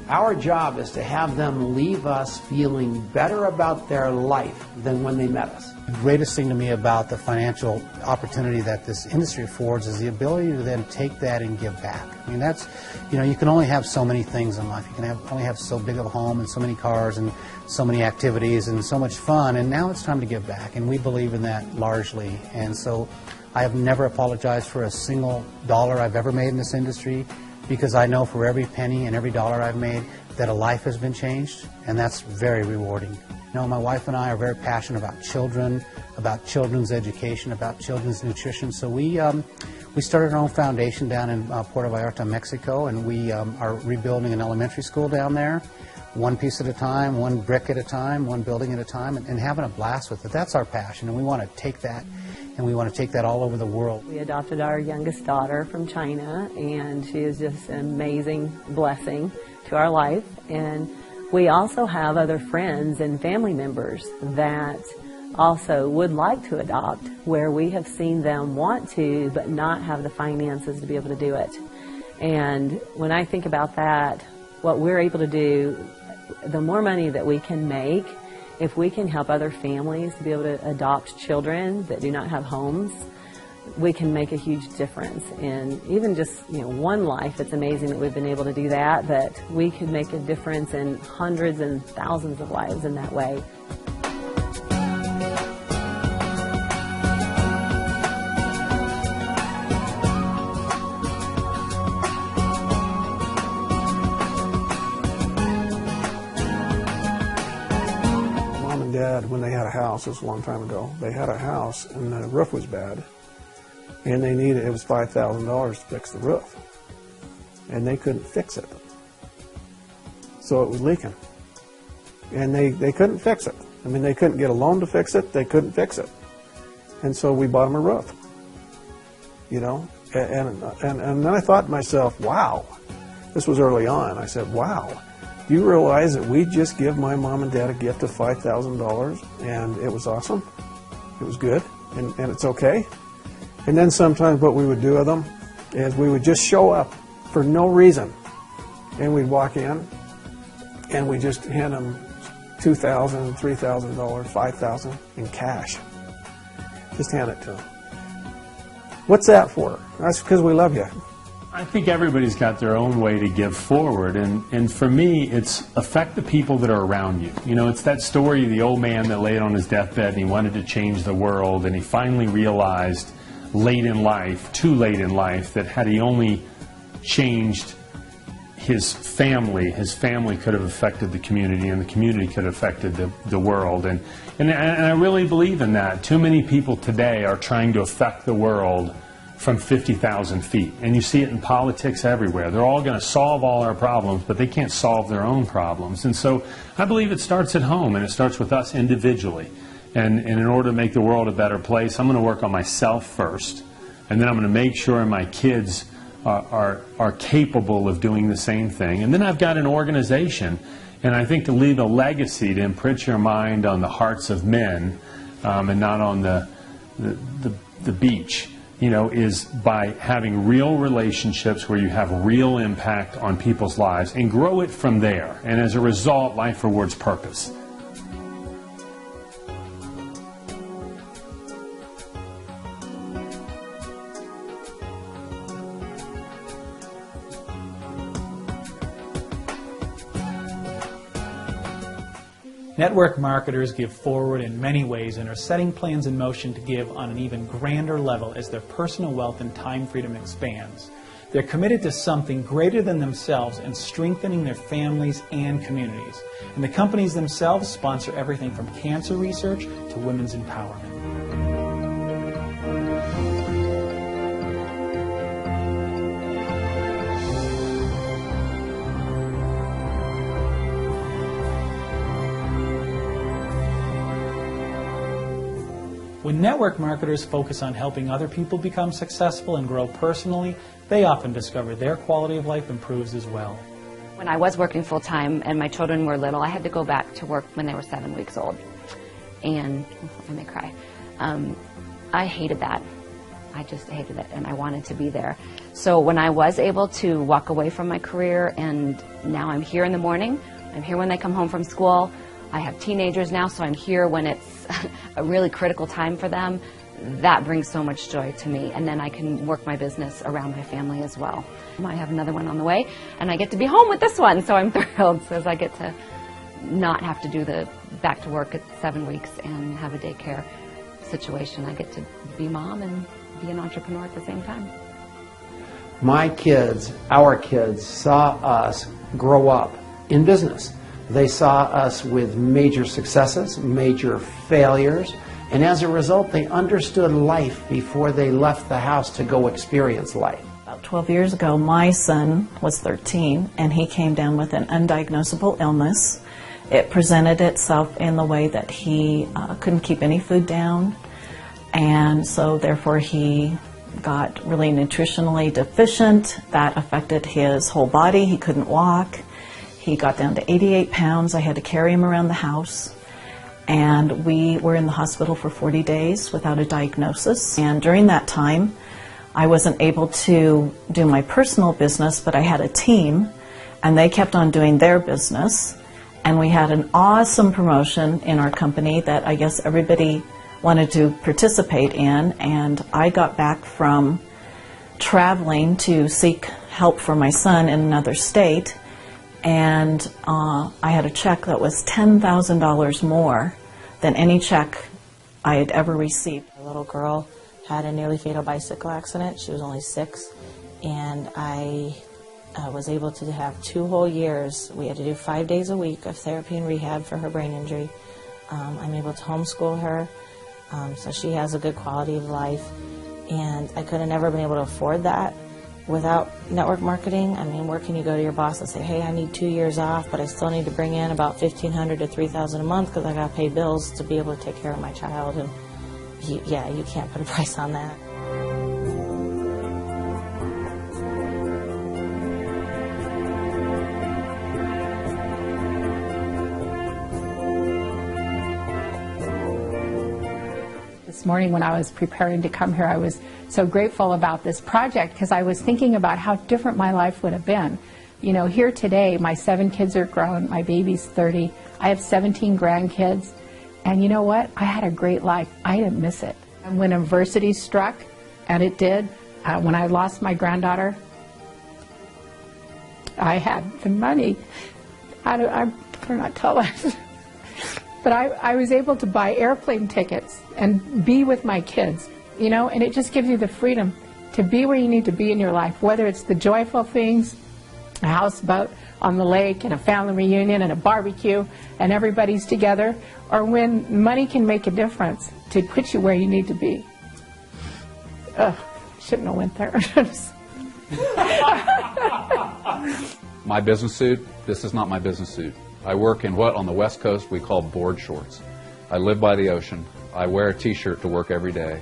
Our job is to have them leave us feeling better about their life than when they met us. The greatest thing to me about the financial opportunity that this industry affords is the ability to then take that and give back. I mean, that's, you can only have so many things in life. You can only have so big of a home and so many cars and so many activities and so much fun, and now it's time to give back, and we believe in that largely. And so I have never apologized for a single dollar I've ever made in this industry, because I know for every penny and every dollar I've made that a life has been changed, and that's very rewarding. My wife and I are very passionate about children, about children's education, about children's nutrition. So we started our own foundation down in Puerto Vallarta, Mexico, and we are rebuilding an elementary school down there, one piece at a time, one brick at a time, one building at a time, and having a blast with it. That's our passion, and we want to take that, and we want to take that all over the world. We adopted our youngest daughter from China, and she is just an amazing blessing to our life. And we also have other friends and family members that also would like to adopt, where we have seen them want to but not have the finances to be able to do it. And when I think about that, what we're able to do, the more money that we can make, if we can help other families to be able to adopt children that do not have homes, we can make a huge difference in even just one life. It's amazing that we've been able to do that, but we could make a difference in hundreds and thousands of lives in that way. Mom and Dad, when they had a house, this was a long time ago, they had a house and the roof was bad. And it was $5,000 to fix the roof. And they couldn't fix it. So it was leaking. And they couldn't fix it. I mean, they couldn't get a loan to fix it. They couldn't fix it. And so we bought them a roof. And then I thought to myself, wow. This was early on. I said, wow. Do you realize that we just give my mom and dad a gift of $5,000 and it was awesome? It was good and it's okay. And then sometimes what we would do with them is we would just show up for no reason. And we'd walk in and we just hand them $2,000, $3,000, $5,000 in cash. Just hand it to them. What's that for? That's because we love you. I think everybody's got their own way to give forward, and for me, it's affect the people that are around you. You know, it's that story of the old man that laid on his deathbed and he wanted to change the world, and he finally realized late in life, too late in life, that had he only changed his family could have affected the community, and the community could have affected the world. And I really believe in that. Too many people today are trying to affect the world from 50,000 feet. And you see it in politics everywhere. They're all going to solve all our problems, but they can't solve their own problems. And so I believe it starts at home, and it starts with us individually. And in order to make the world a better place, I'm going to work on myself first, and then I'm going to make sure my kids are capable of doing the same thing. And then I've got an organization, and I think to leave a legacy, to imprint your mind on the hearts of men and not on the beach, you know, is by having real relationships where you have real impact on people's lives and grow it from there. And as a result, life rewards purpose. Network marketers give forward in many ways and are setting plans in motion to give on an even grander level as their personal wealth and time freedom expands. They're committed to something greater than themselves and strengthening their families and communities. And the companies themselves sponsor everything from cancer research to women's empowerment. When network marketers focus on helping other people become successful and grow personally, they often discover their quality of life improves as well. When I was working full-time and my children were little, I had to go back to work when they were 7 weeks old. And I may cry. I hated that. I just hated it, and I wanted to be there. So when I was able to walk away from my career, and now I'm here in the morning, I'm here when they come home from school. I have teenagers now, so I'm here when it's a really critical time for them. That brings so much joy to me, and then I can work my business around my family as well. I have another one on the way, and I get to be home with this one, so I'm thrilled, because I get to not have to do the back to work at 7 weeks and have a daycare situation. I get to be mom and be an entrepreneur at the same time. My kids, our kids, saw us grow up in business. They saw us with major successes, major failures, and as a result, they understood life before they left the house to go experience life. About 12 years ago, my son was 13, and he came down with an undiagnosable illness. It presented itself in the way that he couldn't keep any food down, and so therefore he got really nutritionally deficient. That affected his whole body. He couldn't walk. He got down to 88 pounds. I had to carry him around the house. And we were in the hospital for 40 days without a diagnosis. And during that time, I wasn't able to do my personal business, but I had a team, and they kept on doing their business. And we had an awesome promotion in our company that I guess everybody wanted to participate in. And I got back from traveling to seek help for my son in another state. And I had a check that was $10,000 more than any check I had ever received. A little girl had a nearly fatal bicycle accident. She was only 6, and I was able to have 2 whole years. We had to do 5 days a week of therapy and rehab for her brain injury. I'm able to homeschool her, so she has a good quality of life, and I could have never been able to afford that without network marketing. I mean, where can you go to your boss and say, hey, I need 2 years off, but I still need to bring in about $1,500 to $3,000 a month because I got to pay bills to be able to take care of my child. And yeah, you can't put a price on that. this morning when I was preparing to come here, I was so grateful about this project because I was thinking about how different my life would have been. You know, here today, my 7 kids are grown, my baby's 30, I have 17 grandkids, and you know what? I had a great life. I didn't miss it. And when adversity struck, and it did, when I lost my granddaughter, I had the money. I better not tell us. But I was able to buy airplane tickets and be with my kids, you know, and it just gives you the freedom to be where you need to be in your life, whether it's the joyful things, a houseboat on the lake and a family reunion and a barbecue and everybody's together, or when money can make a difference to put you where you need to be. Ugh, shouldn't have went there. My business suit, this is not my business suit. I work in what on the West Coast we call board shorts. I live by the ocean. I wear a t-shirt to work every day.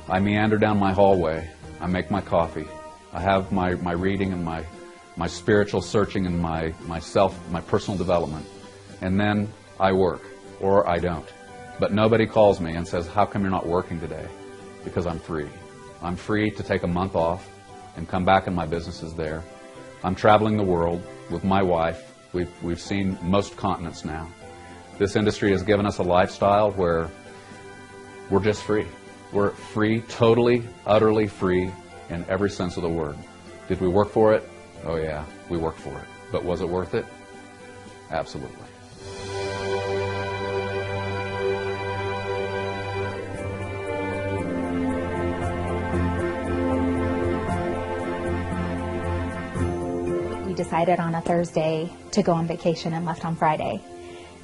I meander down my hallway. I make my coffee. I have my reading and my spiritual searching and my personal development. And then I work, or I don't. But nobody calls me and says, how come you're not working today? Because I'm free. I'm free to take a month off and come back and my business is there. I'm traveling the world with my wife. We've seen most continents now. This industry has given us a lifestyle where we're just free. We're free, totally, utterly free in every sense of the word. Did we work for it? Oh yeah, we worked for it. But was it worth it? Absolutely. We decided on a Thursday to go on vacation and left on Friday.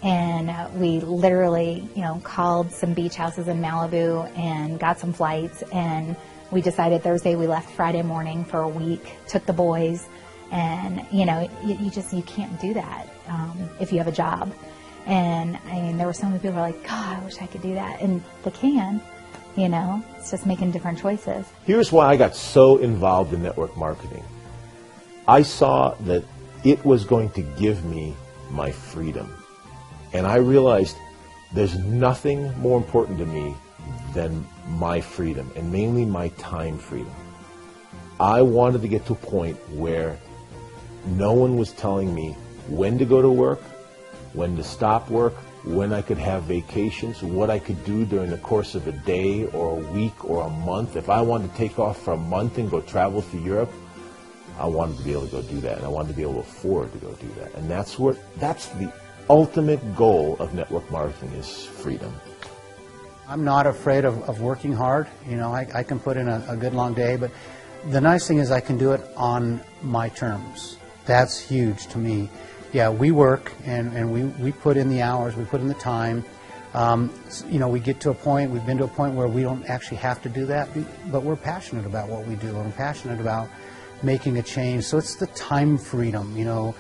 And we literally, you know, called some beach houses in Malibu and got some flights. And we decided Thursday, we left Friday morning for a week, took the boys. And, you know, you can't do that if you have a job. And, I mean, there were so many people who were like, God, I wish I could do that. And they can, you know, it's just making different choices. Here's why I got so involved in network marketing. I saw that it was going to give me my freedom. And I realized there's nothing more important to me than my freedom, and mainly my time freedom. I wanted to get to a point where no one was telling me when to go to work, when to stop work, when I could have vacations, what I could do during the course of a day or a week or a month. If I wanted to take off for a month and go travel through Europe, I wanted to be able to go do that, and I wanted to be able to afford to go do that. And that's the ultimate goal of network marketing, is freedom. I'm not afraid of working hard. You know, I can put in a good long day, but the nice thing is I can do it on my terms. That's huge to me. Yeah, we work and we put in the hours, we put in the time. You know, we get to a point, we've been to a point where we don't actually have to do that, but we're passionate about what we do, and we're passionate about making a change. So it's the time freedom, you know.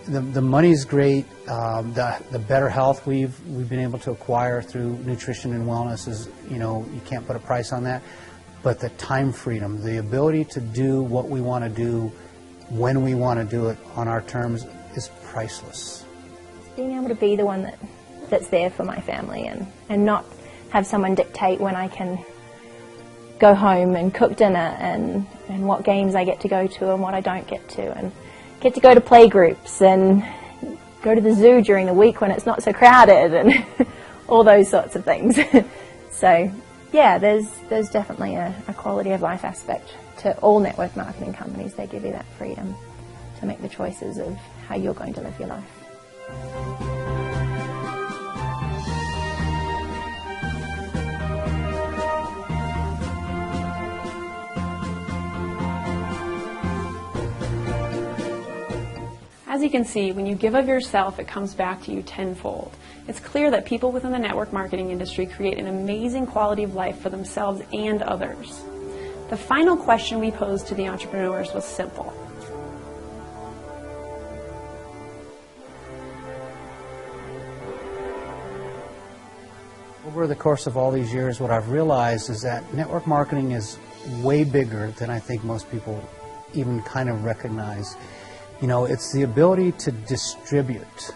The money's great. The better health we've been able to acquire through nutrition and wellness is, you know, you can't put a price on that. But the time freedom, the ability to do what we want to do when we want to do it on our terms is priceless. Being able to be the one that's there for my family and not have someone dictate when I can go home and cook dinner and what games I get to go to and what I don't get to, and get to go to play groups and go to the zoo during the week when it's not so crowded and all those sorts of things. So yeah, there's definitely a quality of life aspect to all network marketing companies. They give you that freedom to make the choices of how you're going to live your life. As you can see, when you give of yourself, it comes back to you tenfold. It's clear that people within the network marketing industry create an amazing quality of life for themselves and others. The final question we posed to the entrepreneurs was simple. Over the course of all these years, what I've realized is that network marketing is way bigger than I think most people even kind of recognize. You know, it's the ability to distribute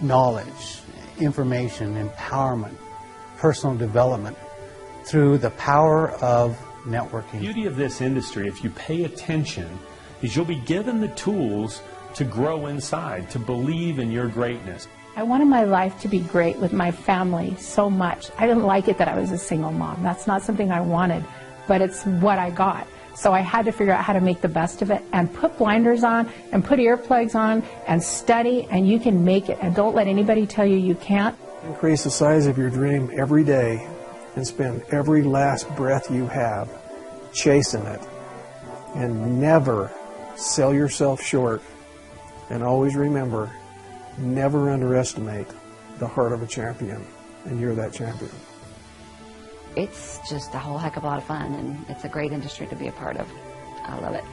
knowledge, information, empowerment, personal development through the power of networking. The beauty of this industry, if you pay attention, is you'll be given the tools to grow inside, to believe in your greatness. I wanted my life to be great with my family so much. I didn't like it that I was a single mom. That's not something I wanted, but it's what I got. So I had to figure out how to make the best of it and put blinders on and put earplugs on and study, and you can make it. And don't let anybody tell you you can't. Increase the size of your dream every day and spend every last breath you have chasing it. And never sell yourself short. And always remember, never underestimate the heart of a champion. And you're that champion. It's just a whole heck of a lot of fun, and it's a great industry to be a part of. I love it.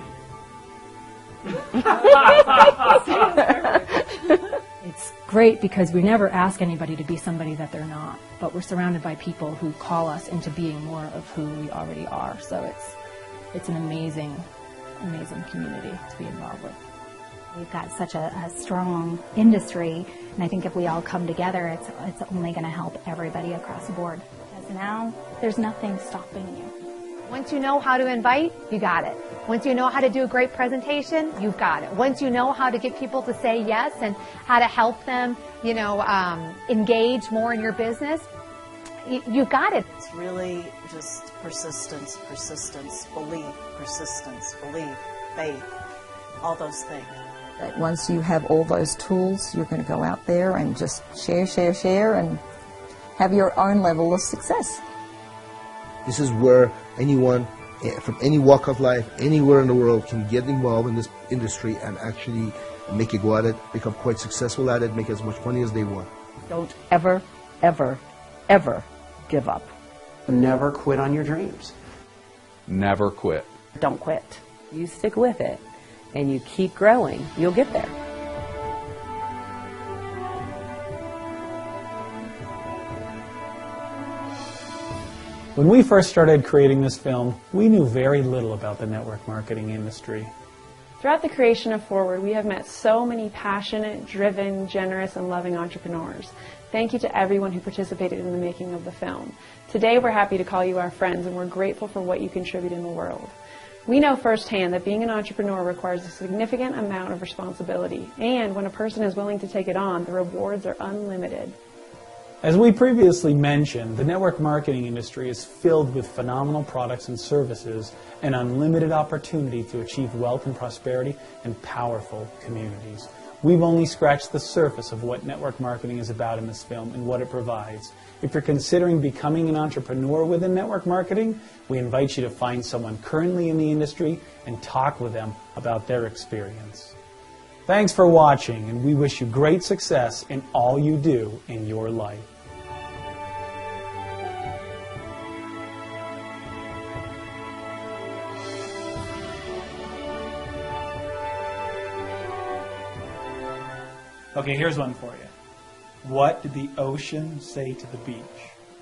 It's great because we never ask anybody to be somebody that they're not, but we're surrounded by people who call us into being more of who we already are. So it's an amazing, amazing community to be involved with. We've got such a strong industry, and I think if we all come together, it's only going to help everybody across the board. Because now, there's nothing stopping you. Once you know how to invite, you got it. Once you know how to do a great presentation, you've got it. Once you know how to get people to say yes and how to help them, engage more in your business, you've got it. It's really just persistence, belief, faith, all those things. That once you have all those tools, you're going to go out there and just share, and have your own level of success. This is where anyone from any walk of life, anywhere in the world, can get involved in this industry and actually make a go at it, become quite successful at it, make as much money as they want. Don't ever, ever, ever give up. Never quit on your dreams. Never quit. Don't quit. You stick with it and you keep growing, you'll get there. When we first started creating this film, we knew very little about the network marketing industry. Throughout the creation of Forward, we have met so many passionate, driven, generous, and loving entrepreneurs. Thank you to everyone who participated in the making of the film. Today, we're happy to call you our friends, and we're grateful for what you contribute in the world. We know firsthand that being an entrepreneur requires a significant amount of responsibility, and when a person is willing to take it on, the rewards are unlimited. As we previously mentioned, the network marketing industry is filled with phenomenal products and services and unlimited opportunity to achieve wealth and prosperity and powerful communities. We've only scratched the surface of what network marketing is about in this film and what it provides. If you're considering becoming an entrepreneur within network marketing, we invite you to find someone currently in the industry and talk with them about their experience. Thanks for watching, and we wish you great success in all you do in your life. Okay, here's one for you. What did the ocean say to the beach?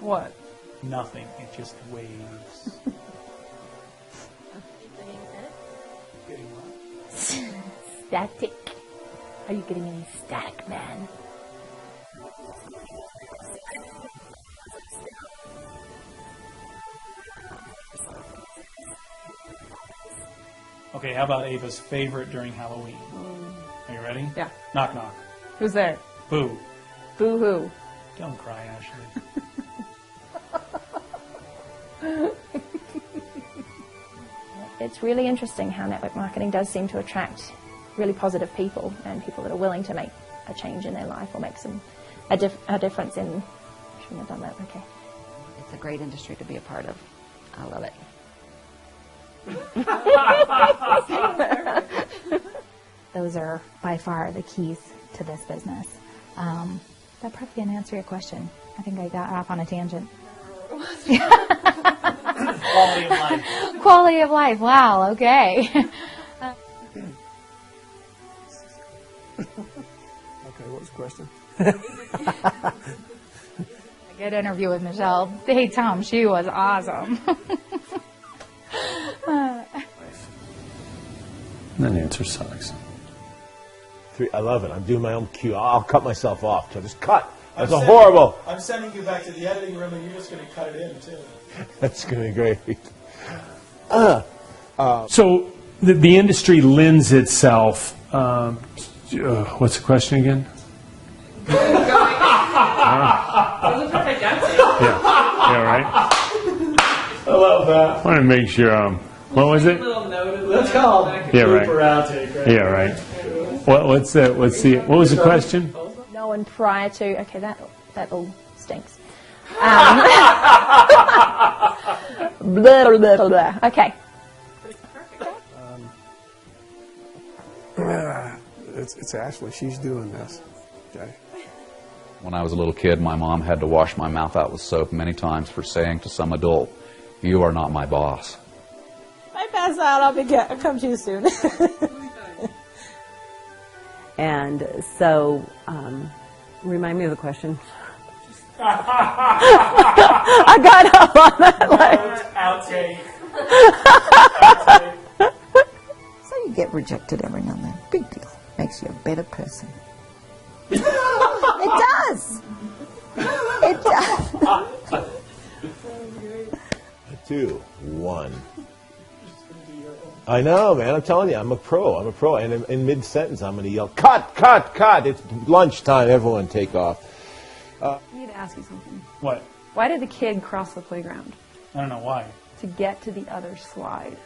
What? Nothing. It just waves. Getting what? Static. Are you getting any static, man? Okay, how about Ava's favorite during Halloween? Are you ready? Yeah. Knock, knock. Who's there? Boo. Boo hoo. Don't cry, Ashley. It's really interesting how network marketing does seem to attract really positive people and people that are willing to make a change in their life or make a difference in... I shouldn't have done that, okay. It's a great industry to be a part of. I love it. Those are by far the keys to this business. That probably didn't answer your question. I think I got off on a tangent. Quality of life. Quality of life. Wow. Okay. Okay, what was the question? A good interview with Michelle. Hey, Tom, she was awesome. That answer sucks. I love it. I'm doing my own cue. I'll cut myself off. So just cut. That's horrible. I'm sending you back to the editing room, and you're just going to cut it in, too. That's going to be great. So the industry lends itself. What's the question again? Yeah, right. I love that. I want to make sure. What was it? That's called Yeah, right. blooper outtake, right? Yeah, right. What was the question? No one prior to, okay, that all stinks. Blah, blah, blah, blah. Okay. It's Ashley. She's doing this. Okay. When I was a little kid, my mom had to wash my mouth out with soap many times for saying to some adult, "You are not my boss." I pass out. I'll come to you soon. And so, remind me of the question. I got up on that. Outtake. So you get rejected every now and then. Big deal. Makes you a better person. It does. It does. 2, 1. I know, man. I'm telling you, I'm a pro. And in mid-sentence, I'm going to yell, "Cut, cut, cut. It's lunchtime. Everyone take off." I need to ask you something. What? Why did the kid cross the playground? I don't know why. To get to the other slide.